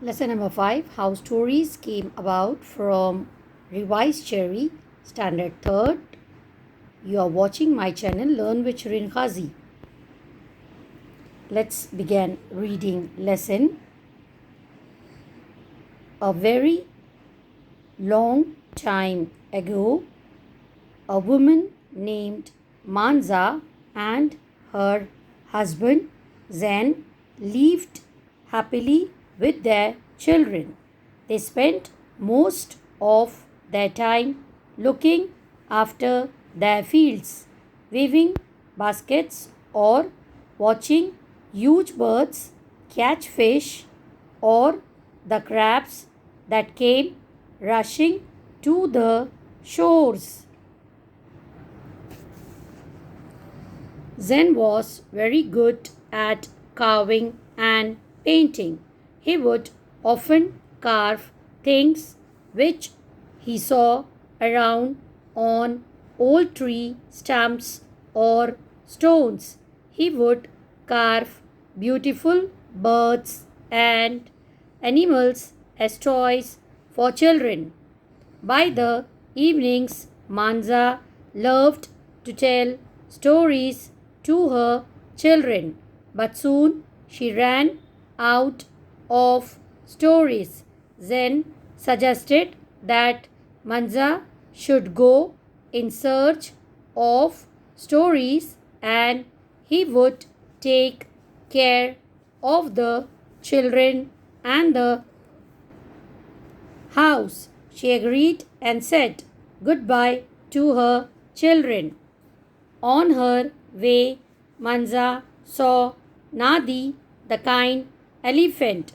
Lesson number 5, How Stories Came About, from Revised Cherry, Standard 3rd. You are watching my channel Learn with Shirin Khazi. Let's begin reading lesson. A very long time ago, a woman named Manza and her husband Zen lived happily with their children. They spent most of their time looking after their fields, weaving baskets, or watching huge birds catch fish or the crabs that came rushing to the shores. Zen was very good at carving and painting. He would often carve things which he saw around on old tree stumps or stones. He would carve beautiful birds and animals as toys for children. By the evenings, Manza loved to tell stories to her children, but soon she ran out of stories. Zen suggested that Manza should go in search of stories and he would take care of the children and the house. She agreed and said goodbye to her children. On her way, Manza saw Nadi, the kind elephant.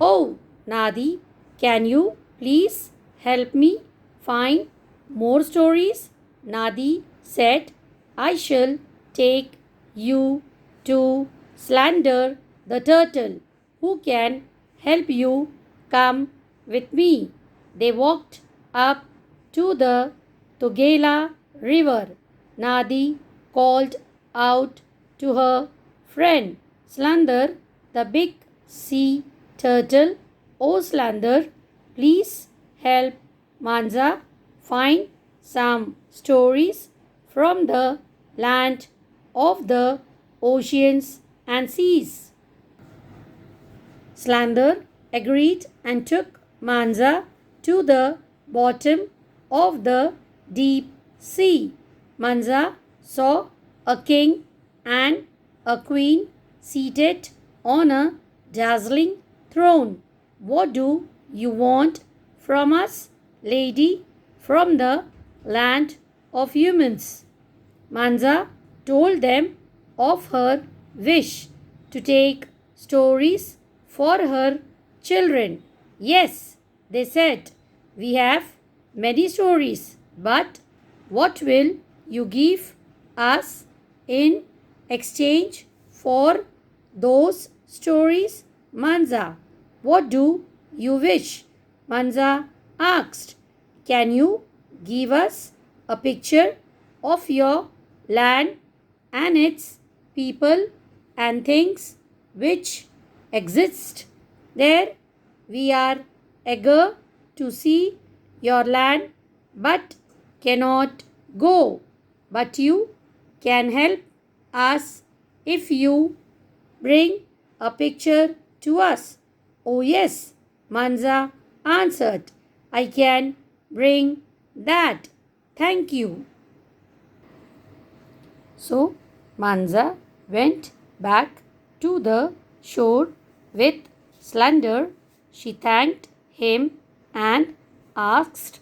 Oh, Nadi, can you please help me find more stories? Nadi said, I shall take you to Slander the turtle, who can help you. Come with me. They walked up to the Tugela river. Nadi called out to her friend Slander, the big sea turtle. Oh, Slander, please help Manza find some stories from the land of the oceans and seas. Slander agreed and took Manza to the bottom of the deep sea. Manza saw a king and a queen seated on a dazzling throne. What do you want from us, lady, from the land of humans? Manza told them of her wish to take stories for her children. Yes, they said, we have many stories, but what will you give us in exchange for those stories? Manza, what do you wish? Manza asked, can you give us a picture of your land and its people and things which exist there? We are eager to see your land but cannot go. But you can help us if you bring a picture to us. Oh, yes, Manza answered. I can bring that. Thank you. So Manza went back to the shore with Slender. She thanked him and asked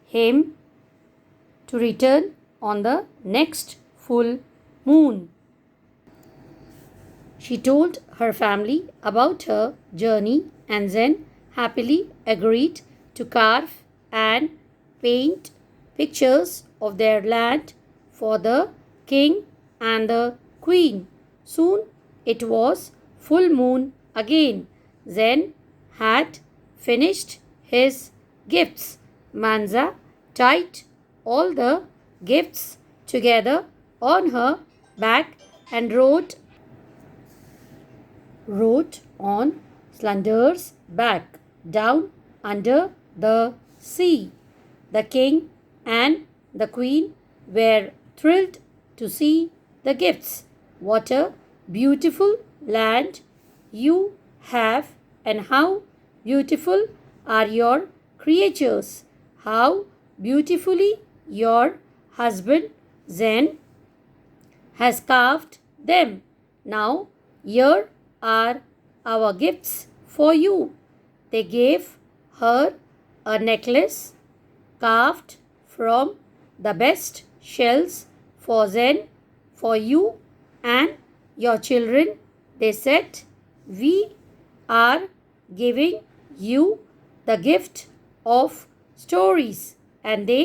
him to return on the next full moon. She told her family about her journey and then happily agreed to carve and paint pictures of their land for the king and the queen. Soon it was full moon again. Zen had finished his gifts. Manza tied all the gifts together on her back and wrote on Slender's back down under the sea. The king and the queen were thrilled to see the gifts. What a beautiful land you have, and how beautiful are your creatures. How beautifully your husband Zen has carved them. Now, here are our gifts for you. They gave her a necklace carved from the best shells for Zen, for you and your children. They said, "We are giving you the gift of stories." And they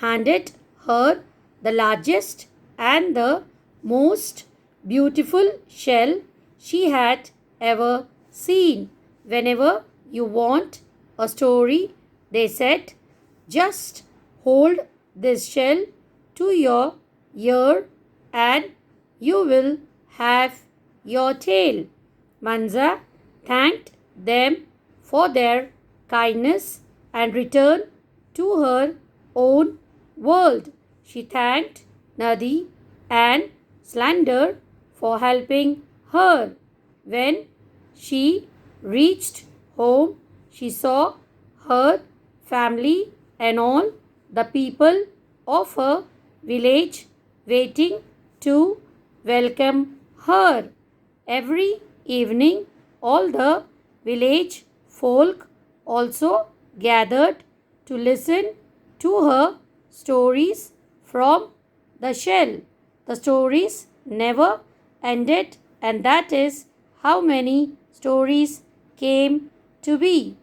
handed her the largest and the most beautiful shell she had ever seen. Whenever you want a story, they said, just hold this shell to your ear and you will have your tale. Manza thanked them for their kindness and returned to her own world. She thanked Nadi and Slender for helping her. When she reached home, she saw her family and all the people of her village waiting to welcome her. Every evening, all the village folk also gathered to listen to her stories from the shell. The stories never ended, and that is how many stories came to be.